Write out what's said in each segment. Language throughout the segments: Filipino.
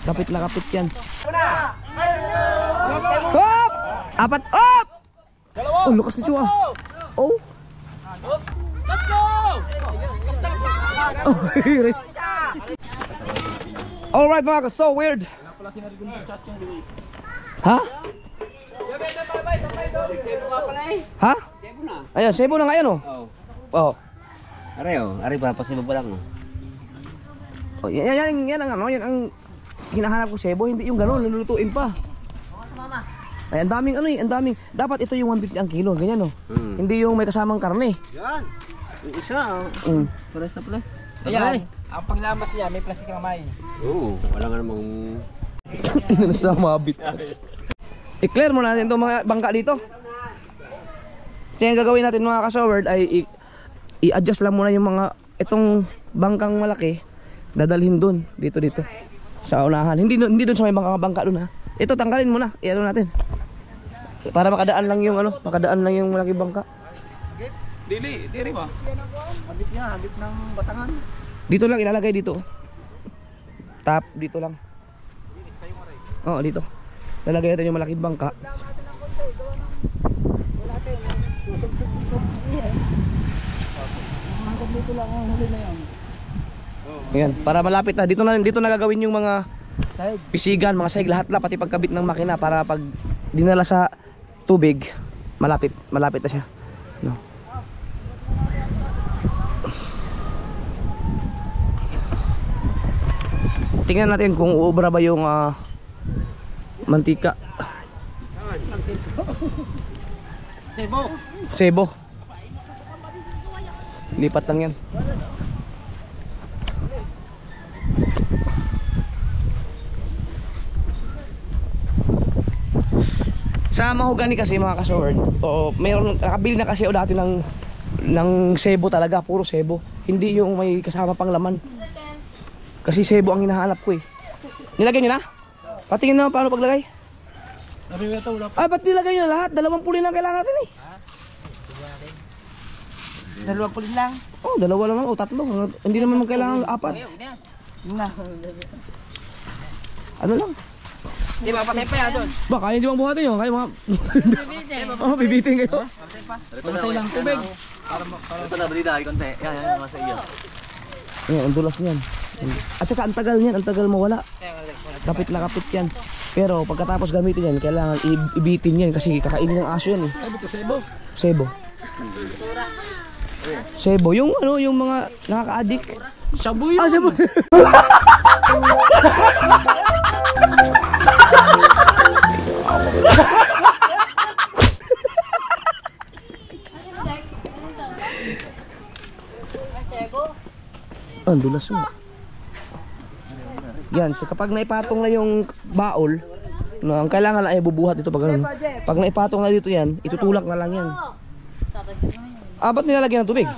Kapit na kapit yan. Hop! Apat, hop! Oh, lukas ni Chua. Oh. Alright mga so weird. Ha? Ha? Ayan, sebo na ngayon oh. Oh. Ari pa pasibo pa lang. Oh, yan ang ano, yan ang hinahanap ko sebo, hindi yung gano'n, lulutuin pa. Ay, ang daming ano eh, ang daming. Dapat ito yung 150 ang kilo, ganyan oh. Hindi yung may kasamang karne. Yan. Yung isa pares na pala. Ayan, ang panglamas niya may plastic na may. Oo, wala nga namang Nasa mabit. I-clear mo natin itong mga bangka dito. Kaya ang gagawin natin mga kasoward ay i-adjust lang muna yung mga itong bangkang malaki. Dadalhin dun, dito sa unahan. Hindi dun sa may bangka dun ha. Ito tanggalin muna, i-ano natin. Para makadaan lang yung malaki bangka. Dili ba? Hagip ng Batangan. Dito lang ilalagay dito. Tap dito lang. Oo, dito. Lalagay natin yung malaking bangka. Dito lang ang huli na yan. Ayan, para malapit na. Dito na gagawin yung mga pisigan, mga sahig, lahat pati pagkabit ng makina para pag dinala sa tubig, malapit na siya. No. Tingnan natin kung uubra ba yung mantika. Sebo. Lipat lang yan. Sa mahogani kasi mga kasword, mayroon nakabili na kasi o dati ng sebo talaga, puro sebo. Hindi yung may kasama pang laman. Kasi sebo ang hinahanap ko eh. Nilagay niyo na? Patingin na paano paglagay? Ba't nilagay niyo lahat? 20 lang kailangan natin eh. 20 lang? Oh, 2 lang o 3. Hindi naman kailangan 4. Ano lang? Di ba patay pa yan doon? Ba, kaya nyo bang buhatin yun? Kaya mga... bibitin kayo. Masay lang tubig. Para pa na balita konti. Yan sa iyo. Ayan, ang dulas niyan. At saka ang tagal niyan, ang tagal mawala. Kapit na kapit yan. Pero pagkatapos gamitin yan, kailangan ibitin yan kasi kakainin ng aso yan eh. Ay, ito sebo? Sebo. Sebo, yung ano, yung mga nakaka-addict. Shabu yun! Sebo! Ang dulas nga. Yan, so kapag naipatong na yung baol, no, ang kailangan lang ay bubuhat dito pag ano. Pag naipatong na dito yan, itutulak na lang yan. Ba't nilalagyan ng tubig?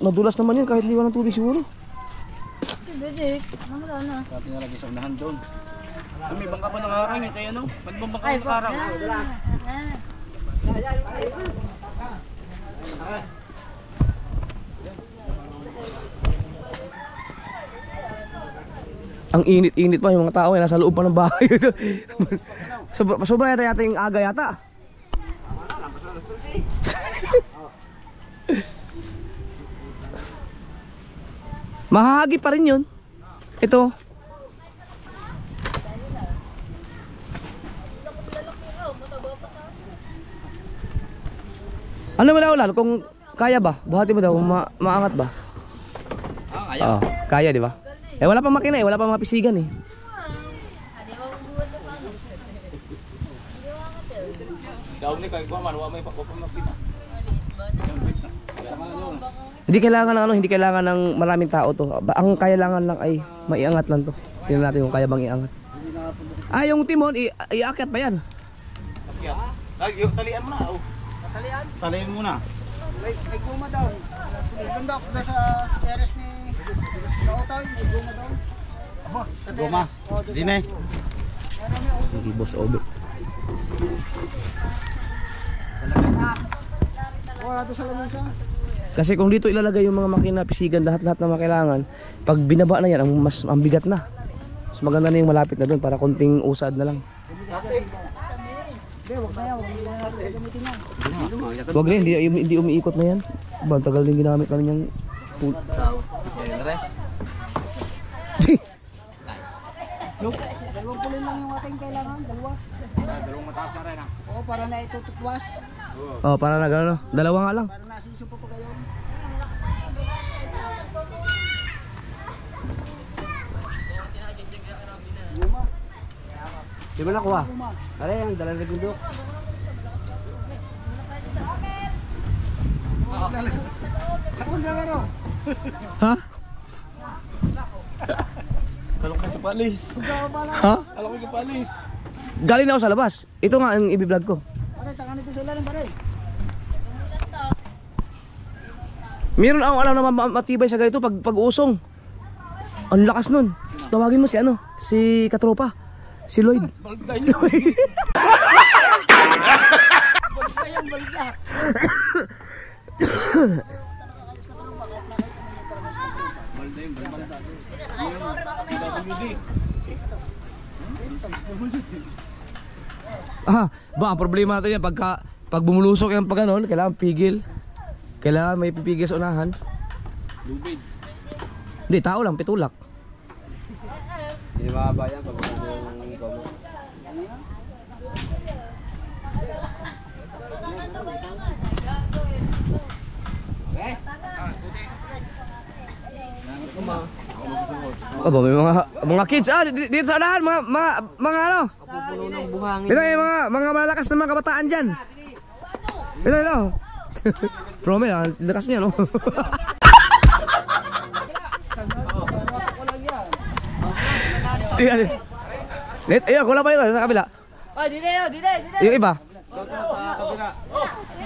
Madulas naman yan kahit liwan ng tubig siguro. Dati nalagay sa unahan doon. May bangka pa nangarang eh, kaya no? Ba't bang bangka nangarang? Ang init-init pa yung mga tao ay nasa loob pa ng bahay. Sobra yata yung aga yata. Mahahagi pa rin yun. Ito. Ano mo daw lalo kung kaya ba? Buhati mo daw, maangat ba? Kaya. Kaya di ba? Wala pang makina wala pang mga pisigan eh. Daog ni kay kuman, wa may makita. Hindi kailangan ng maraming tao to. Ang kailangan lang ay maiangat lang to. Tingnan natin kung kaya bang iangat. Yung timon iakyat pa yan. Akyat. Talian mo na. Talian? Talian muna. May guma daw. Ganda ako sa teres ni Kautoy, may guma daw. Guma. Dine. Sige, boss Obe. Wala to sa lamesa. Kasi kung dito ilalagay yung mga makina, pisigan, lahat-lahat na makailangan, pag binaba na yan, ang bigat na. Mas maganda na yung malapit na doon para konting usad na lang. Hindi, wag na yan. Wag na natin gamitin yan. Wag na, hindi umiikot na yan. Ba, ang tagal din ginamit namin yung pool. Dalawang pulin lang yung ating kailangan. Dalawa. Dalawang mataas na rin ah. Oo, para na itutukwas. Oh, para na gano'n. Dalawa nga lang. Para nasiso pa kayo. Di ba nakuha? Are, ang dalang nagundok. Sakon siya gano. Ha? Kalong ka sa palis. Ha? Kalong ka sa palis. Galing na ako sa labas. Ito nga ang i-vlog ko. Pare, tangan nito sila ng pare. Meron akong alam na matibay sa ganito pag usong. Ang lakas nun. Tawagin mo si ano, si katropa, si Lloyd. Balda yun. Balda yan, balda. Ba, ang problema natin yan pag bumulusok yan pag ano, kailangan pigil. Kailangan may pipigil sa unahan. Lubid. Hindi, tao lang, pitulak. Hindi mababa yan pag yung gomo. Aba, may mga kids dito sa unahan, mga ano. Pupuno ng buhangin. Ito yung mga malakas na mga kabataan diyan. Ito. Prome, lakas niya no. Net, ayun, kula pa yun sa kabila. Ay, dito. Yung iba. Sa kabila.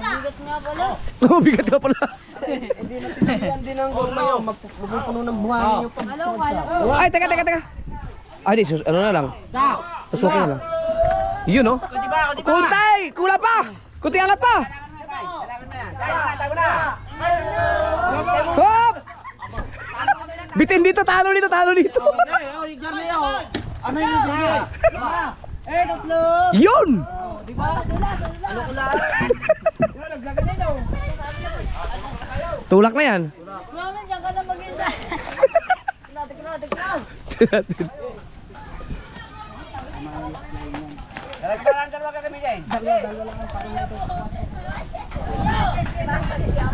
Bigat nga pala. Oh, bigat ka pala. Hindi na tinigyan din ang goma yun. Magpupuno ng buhangin yung pag... Kala ko. Ay, teka. Ay, di, ano na lang. Tasukin na lang. Yun no. Kuntay! Kula pa! Kunti angat pa! Hop! Bitin dito, talo dito. Ano yung dyan? Eh, tatlo! Yun! Ano ko lang? Tulak na yan. Mami, diyan ka na mag-isa. Tignan.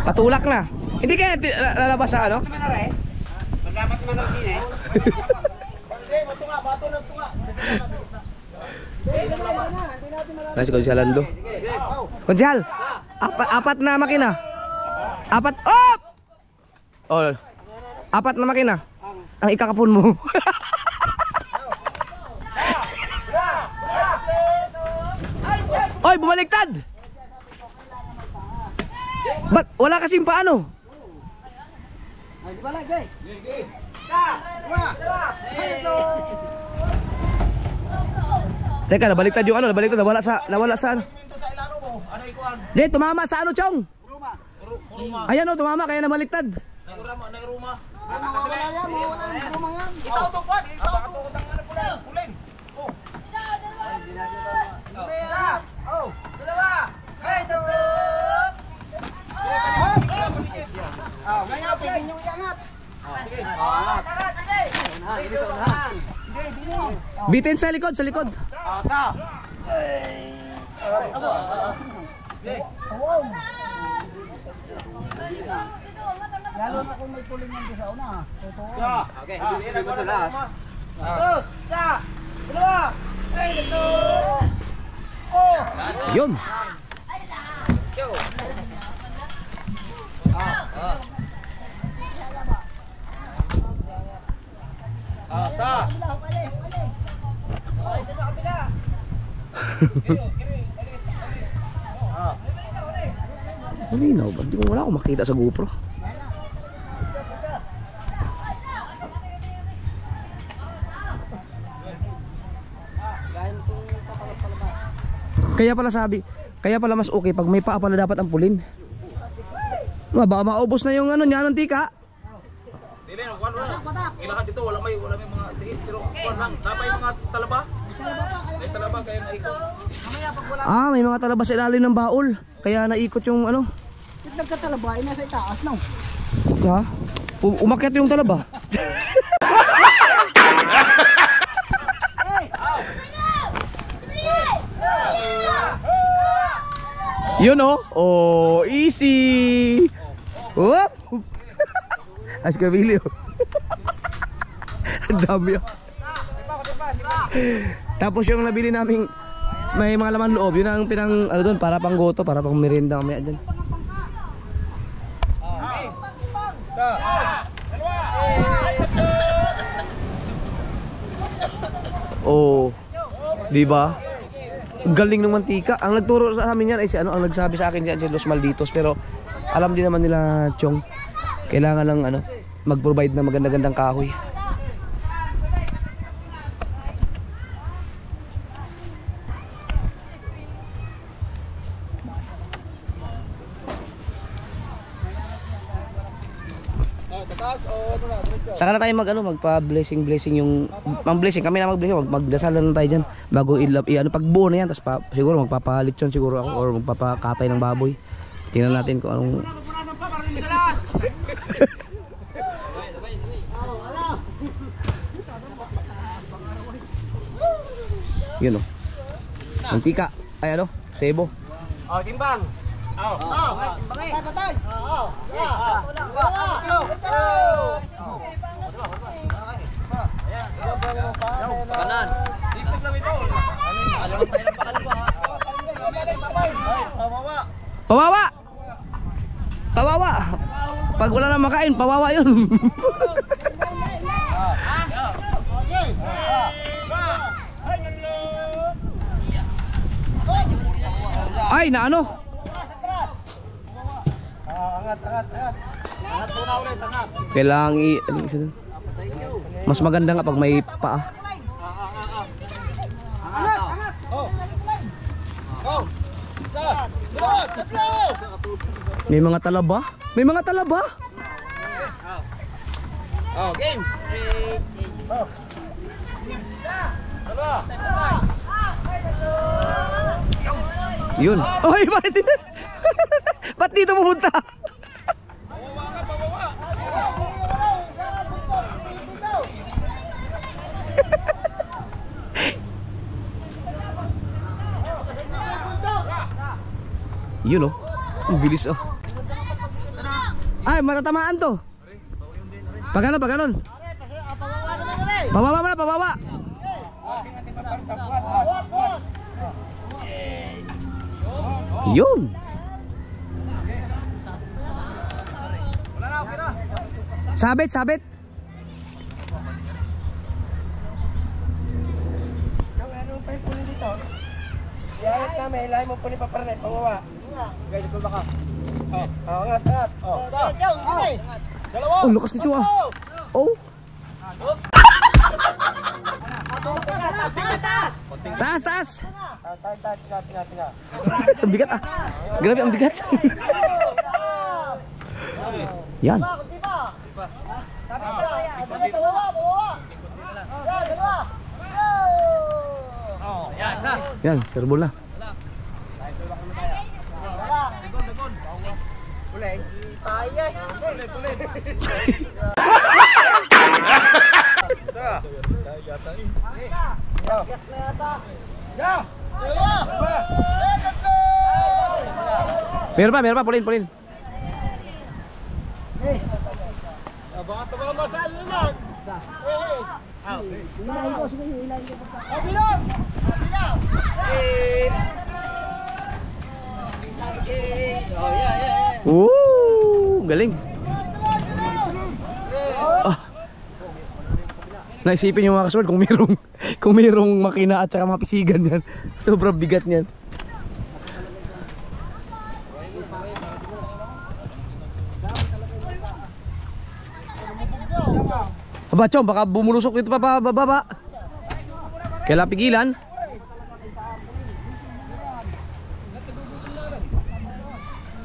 Patulak na. Hindi kaya lalabas sa ano? Magdapat naman ang din eh. Bato na tunga. Nasi Konsyal Lando. Konsyal, apat na makina. Apat, op! Oh, apat na makina. Ang ikakapon mo. Oy, bumaliktad! Ba't wala kasing paano? Ay, di ba lang, Jay? Teka, nabaliktad yung ano, nawala sa ano. Di, tumama sa ano, Chong? Ayan o, tumama, kaya nabaliktad. Ikaw to, Juan. Ikaw to. Pulin. Oh. Dalawa. Hey, tatlo. Ah, ngayon pwede niyo iangat. Sige. Angat. Bitin sa likod, Asa. Lalo na kung may puling yan sa una. Totoo. Okay, hindi mo ito lahat. Isa. Dalawa. Hey, tatlo. Oh. Yun. Asa. Malinaw ba? Wala akong makita sa GoPro. Kaya pala mas okay pag may paa pala dapat ang pulin. Baka maubos na yung ano niya ng tika. Dili na kuan ra. Ilahan dito wala may mga tiit pero kuan lang. Napay mga talaba. May talaba kaya naikot. Ah, may mga talaba sa ilalim ng baul. Kaya naikot yung ano. Nagkatalaba ina sa itaas no. Ha? Umakyat yung talaba. Yun oh. Oh, easy. Whoop. As Camilo. Ang dami oh. Tapos yung nabili naming may mga laman loob, yun ang pinang ano doon para pang goto, para pang merienda mamaya diyan. Oh. Di ba? Galing ng mantika. Ang nagturo sa amin yan ay si ano, ang nagsabi sa akin yan si Los Malditos, pero alam din naman nila Chong. Kailangan lang ano, mag-provide ng maganda-gandang kahoy. Saka na tayo magpa-blessing yung pang-blessing kami na mag-blessing, magdasal na tayo diyan bago ano pagbuo na yan tapos siguro magpapalitsyon siguro ako or magpapakatay ng baboy. Tingnan natin kung anong yun oh. Mantika. Ay ano? Sebo. Oh, timbang. Patay, patay. Kanan. Disip lang ito. Alawang tayo ng pakalwa. Pawawa. Pawawa. Pawawa. Pag wala nang makain, pawawa yun. Ay, na ano? Angat. Angat muna ulit, angat. Kailangan mas maganda nga pag may paa. Angat. Oh. Isa. Tatlo. May mga talaba? May mga talaba? Oh, game. Oh. Dalawa. Yun. Oy, ba't dito pumunta? Pawawa ka, pawawa. Yun oh. Ang bilis oh. Ay, matatamaan to. Pag ano? Pawawa mo na, pawawa. Yun. Sabit. Ano pa yung punin dito? Iayat kami, ilahin mo punin pa parang pawawa. Okay, dito ba ka? Angat. Isa. Dalawa. Oh, lukas nito ah. Oh. Taas. Tingnan. Ang bigat ah. Grabe ang bigat. Yan. Yan, serbol na. Puling. Pulin. Isa. Meron pa, pulin. Baka tumamasan naman. Ilahin ko, sige, ilahin ko. Bilog! Galing. Naisipin yung mga kasword kung mayroong makina at saka mapisigan yan. Sobrang bigat niyan. Aba, Chong, baka bumulusok dito pa baba. Kailangan pigilan.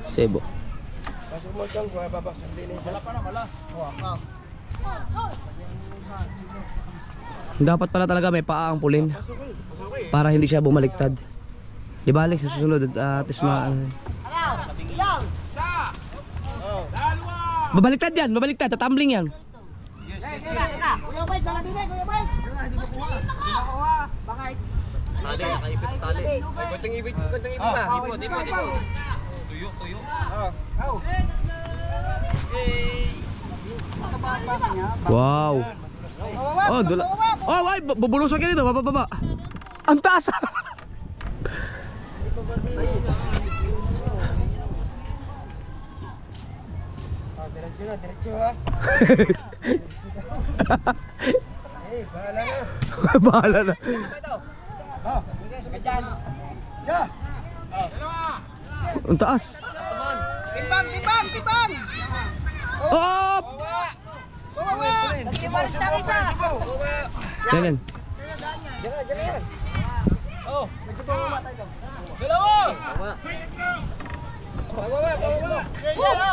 Sebo. Pasok mo, Chong, kung babaksak din isa. Wala pa na, wala. Dapat pala talaga may paa ang pulin. Para hindi siya bumaliktad. Di balik sa susunod at least babaliktad yan, babaliktad, tatumbling yan. Kuya Bay, dala din eh, Kuya Bay. Hindi ko kuha. Bakit? Tali, nakaipit ang tali. Konting ibig ba? Tipo. Tuyo. Wow. Oh, dula. Oh, ay, bubulusan ka dito, baba. Ang taas. Diretso ha. Bahala na. Siya. Ang taas. Timbang. Op! Yan. Oh. Dalawa.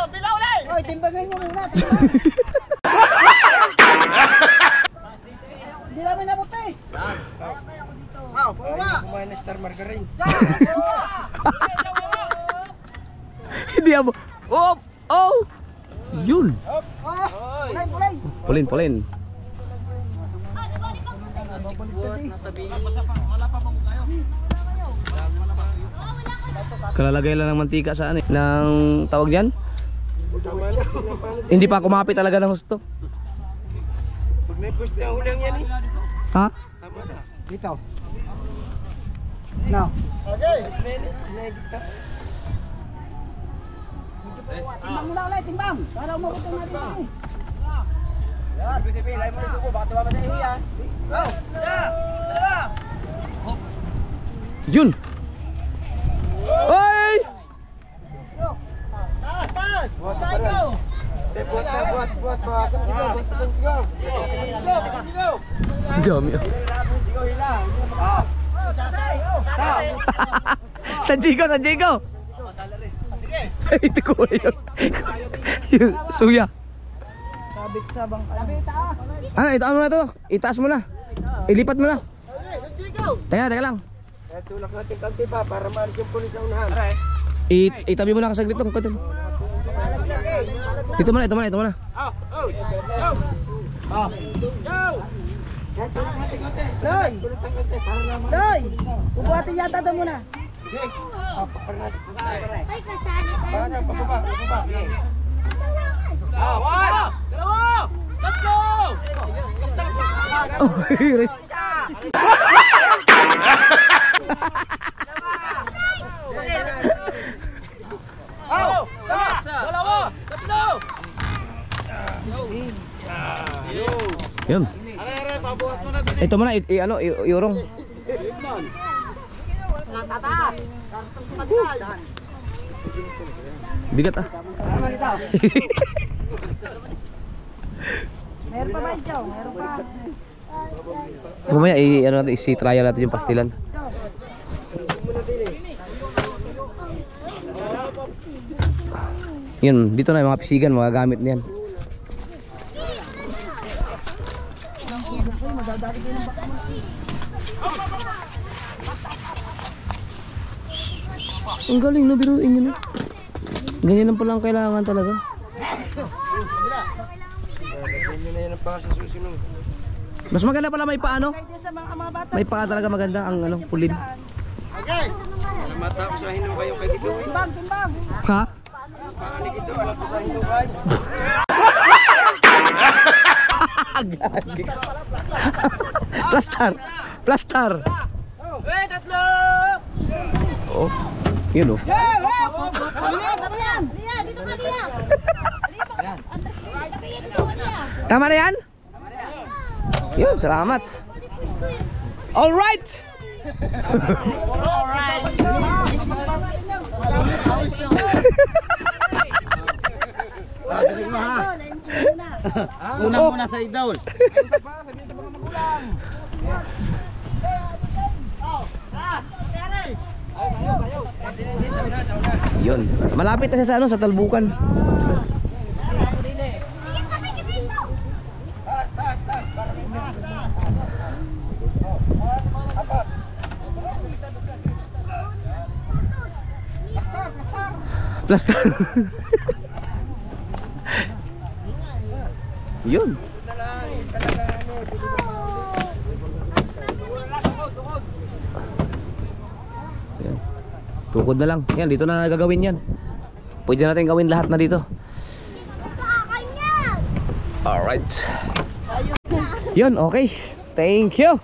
Bilaw ulit. Hoy, timbangan mo muna. Hindi namin nabuti. Kumain na Star Margarine. Hindi ako. Oh! Yun. Pulay. Pulin. Kalalagay lang ng mantika sa ano eh. Ng tawag diyan? Hindi pa kumapit talaga ng husto. Pag may pwesto yung hulang yan eh. Ha? Tama na. Dito. No. Okay. Timbang muna ulit, timbang. Para umabot ang natin eh. Yan, BTP, lahat mo rin suko. Baka tumama sa iyo yan. Go! Yun. Oy! Taas! Buat, go! Buat. Ang dami. Sigaw hilang. Sasay. Sa Jigo. Ito ko yun. Yung suya. Sabit sa bangka. Sabit taas. Ito ano na to? Itaas mo na. Ilipat mo na. Sigaw! Teka lang. Tulak natin kanti pa para maalis yung pulis sa unahan. Itabi mo na kasaglit tong konti. Ito muna. Loy! Ubuhatin yata daw muna. Dalawa. Tatlo. Oh, hirit. Dalawa. Tatlo. Yun. Ito muna, iurong. Bigat ah. Meron pa ba ito? Meron pa. Mamaya isi-trial natin yung pastilan. Yun, dito na yung mga pisigan, mga gamit niyan. Ang galing no, biruin nyo na. Ganyan lang pala ang kailangan talaga. Mas maganda pala may paano? May paa talaga maganda ang pulin. Okay. Alam mata ko sa hinukay yung kay Gito. Timbang. Ha? Pangalig ito, alam ko sa hinukay. Plastar. Tatlo. Oh. Yun oh. Lia, dito ka, Lia. Dito ka, Lia. Tama na yan? Yun, salamat. All right. Una muna sa idol. Yun. Malapit na siya sa sa Talbukan. Plaster. Yun. Yan. Tukod na lang. Yan, dito na nagagawin yan. Pwede natin gawin lahat na dito. Alright. Yun, okay. Thank you.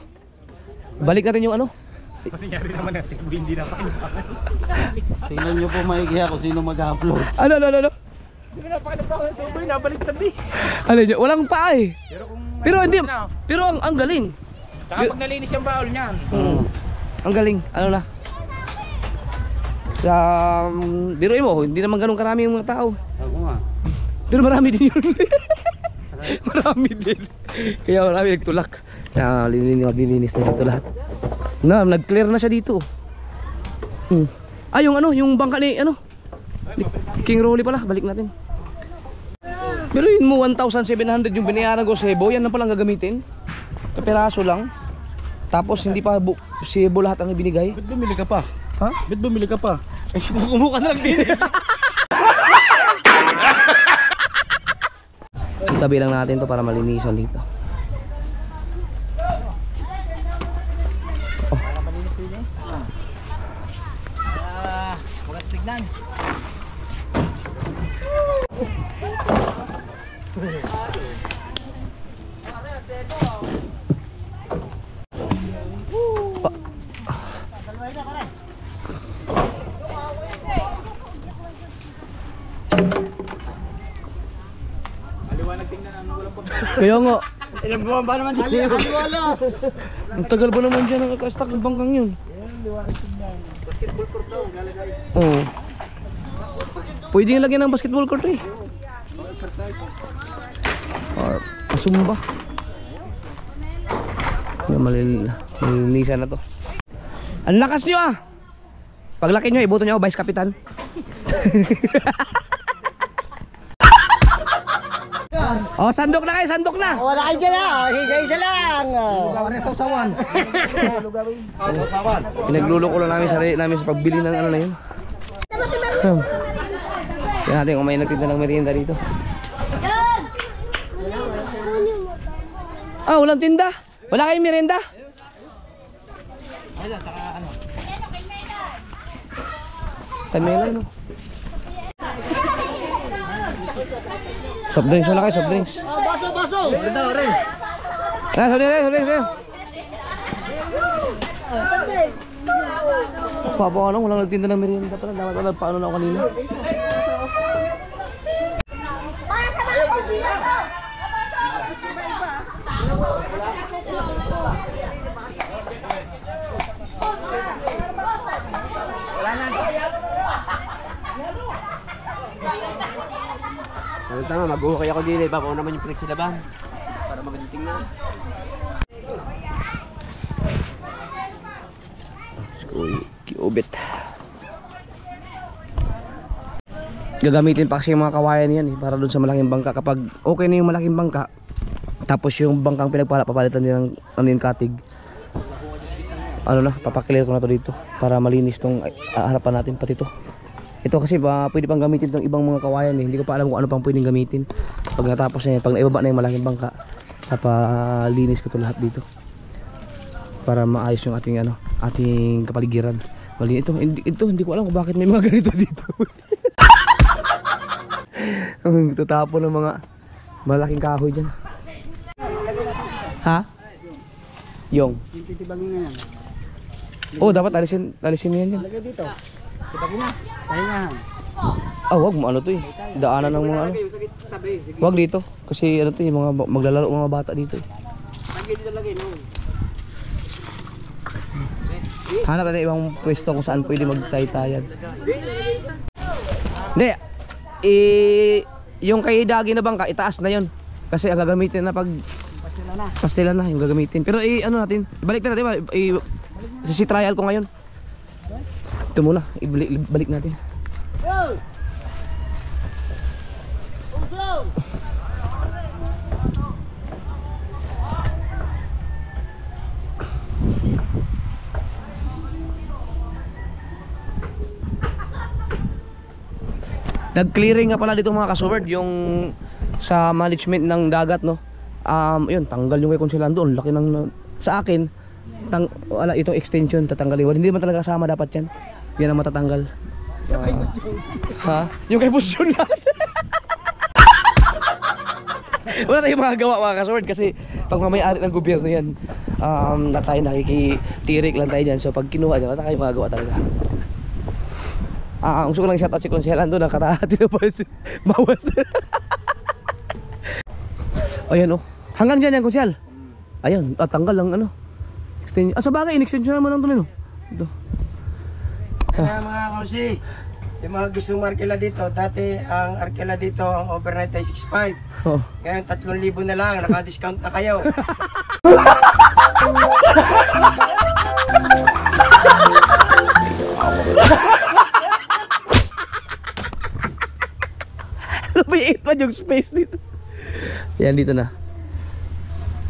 Balik natin yung ano. Nangyari naman na si Windy na pa. Tingnan nyo po maigi kung sino mag-upload. Ano? Hindi ko napakilap ako sa Uber, nabaliktad eh. Ano yun? Walang pa eh. Pero hindi. na. Pero ang galing. Kapag nalinis yung baul niyan. Ang galing. Ano na. Sa biruin mo, hindi naman ganun karami yung mga tao. Ako nga. Pero marami din yun. Marami din. Kaya marami nagtulak. Kaya maglilinis na dito lahat. Nag-clear na siya dito. Ah, yung ano, yung bangka ni ano, King Rolly pala, balik natin. Pero yun mo 1,700 yung binayaran ko sa Hebo, yan na palang gagamitin. Kapiraso lang. Tapos hindi pa si Hebo lahat ang ibinigay. Ba't bumili ka pa? Ha? Ba't bumili ka pa? Eh, kumuha na lang din eh. Tabi lang natin to para malinisan dito. Maganda tignan. Kaya nga, Ilang buwan ba naman dito? Aliwalas! ang tagal ba naman dyan nakaka-stack ng bangkang yun? Basketball court daw, galagay. Oo. Pwede yung lagyan ng basketball court eh. Or pasumba. Yung malilinisan na to. Ang lakas nyo ah! Paglaki nyo, iboto nyo ako vice kapitan. Oh, sandok na kayo, sandok na! Wala kayo dyan ah! Isa-isa lang! Lugawan na sausawan. Sausawan. Pinagluloko lang namin sarili namin sa pagbili ng ano na yun. Tingnan natin kung may nagtinda ng merienda dito. Ah, walang tinda? Wala kayong merienda? Kamela, no? Soft drinks, wala kayo, soft drinks. Baso, baso! Ganda rin. Ah, soft drinks, soft drinks. Papa, ano, walang nagtinda ng merienda pala. Dapat wala, paano na ako kanina. Tama, mag-uhukay ako din eh. Papaw naman yung pinagsilaban. Para maganda tingnan. Kiubit. Gagamitin pa kasi yung mga kawayan yan eh, para dun sa malaking bangka. Kapag okay na yung malaking bangka, tapos yung bangkang pinagpapalitan din ng ano yung katig, ano na, papaklear ko na to dito para malinis tong harapan natin pati to. Ito kasi pwede pang gamitin itong ibang mga kawayan eh. Hindi ko pa alam kung ano pang pwedeng gamitin. Pag natapos na yan, pag naibaba na yung malaking bangka, papalinis ko to lahat dito para maayos yung ating ano, ating kapaligiran. Mali ito hindi ko alam kung bakit may mga ganito dito. Ang tatapon ng mga malaking kahoy dyan. Ha? Yung Titibagin nga yan. oh, dapat alisin yan dyan. Lagay dito. Titibagin na. Pahingahan. Ah, wag mo ano to eh. Daanan ng mga ano. Wag dito. Kasi ano to eh, mga maglalaro mga bata dito eh. Lagay dito lagay, no? Hanap natin ibang pwesto kung saan pwede magtay-tayan. Hindi. Yung kay Dagi na bangka, itaas na yon. Kasi ang gagamitin na pag pastila na yung gagamitin. Pero ano natin, balik na natin. Si trial ko ngayon. Ito muna, ibalik natin. Nag-clearing nga pala dito mga kasubard yung sa management ng dagat, no. Yun, tanggal yung kay Consuelan doon. Laki ng sa akin, wala itong extension tatanggalin. Hindi man talaga kasama dapat yan. Yan ang matatanggal. Ha? Yung kay Pusyon lahat. Wala tayong magagawa mga kasubard kasi pag mamayari ng gobyerno yan, na tayo nakikitirik lang tayo dyan. So pag kinuha dyan, wala tayong magagawa talaga. Gusto ko lang shoutout si Consuelan doon, nakatahati na pa bawas. Ayan oh. Hanggang dyan yan, Consuel. Ayan, tanggal lang ano. Extension. Sa bagay, in-extension naman ang tuloy, no? Ito. Kaya mga kausi, yung mga gustong arkela dito, dati ang arkela dito, ang overnight ay 6.5. Oh. Ngayon 3,000 na lang, naka-discount na kayo. Lumiit pa yung space dito. Yan, dito na.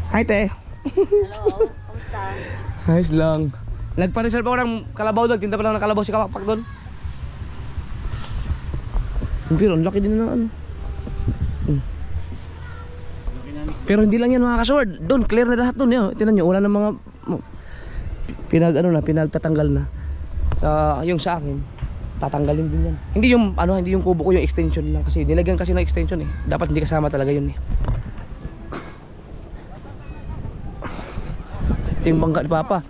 Hi, te. Hello, kamusta? Ayos lang. Nagpa-reserve ako ng kalabaw doon. Tinda pa lang ng kalabaw si Kapakpak doon. Pero ang laki din na ano. Pero hindi lang yan mga kasword. Doon, clear na lahat doon. Tinan nyo, wala ng mga pinagtatanggal na. Yung sa akin, tatanggalin din yan. Hindi yung kubo ko, yung extension lang. Kasi nilagyan kasi ng extension eh. Dapat hindi kasama talaga yun eh. Yung bangka ni Papa.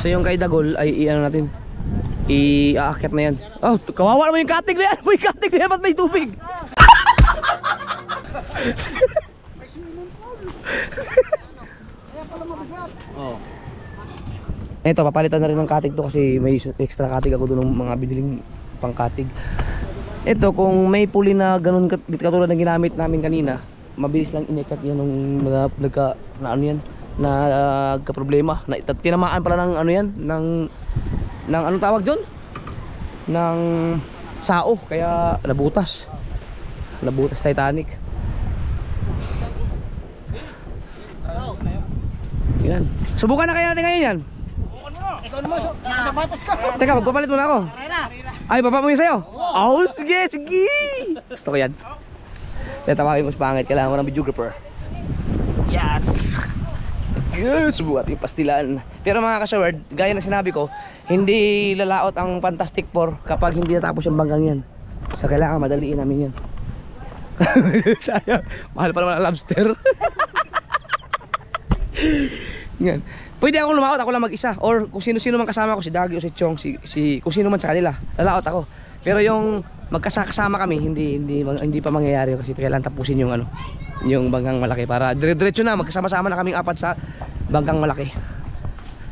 So yung kay Dagol ay i-ano natin, i-aakyat na yan. Oh, kawawa naman yung katig na yan. May katig na yan, ba't may tubig? Oh. Eto, papalitan na rin ng katig to kasi may extra katig ako doon ng mga biniling pang katig. Eto, kung may puli na ganun katulad ng ginamit namin kanina, mabilis lang inikat yan nung nagka-problema. Tinamaan pala ng ano yan, ng anong tawag dyan? Ng sao, kaya nabutas Titanic. Yan. Subukan na kaya natin ngayon yan. Ikaw naman, nakasapatos ka. Teka, magpapalit muna ako. Ay, baba mo yun sa'yo? Oh, sige. Gusto ko yan. Kaya tawagin ko sa pangit, kailangan ko ng videographer. Yes! Yes! Subukan yung pastilan. Pero mga kasaward, gaya na sinabi ko, hindi lalaot ang Fantastic Four kapag hindi natapos yung banggang yan. So kailangan madaliin namin yan. Sayang, mahal pa naman ang lobster. Yan. Pwede akong lumaot, ako lang mag-isa. Or kung sino-sino man kasama ko, si Dagi o si Chong, kung sino man sa kanila, lalaot ako. Pero yung magkasama kami, hindi pa mangyayari kasi kailangan tapusin yung banggang malaki para dire-diretso na magkasama-sama na kaming apat sa banggang malaki.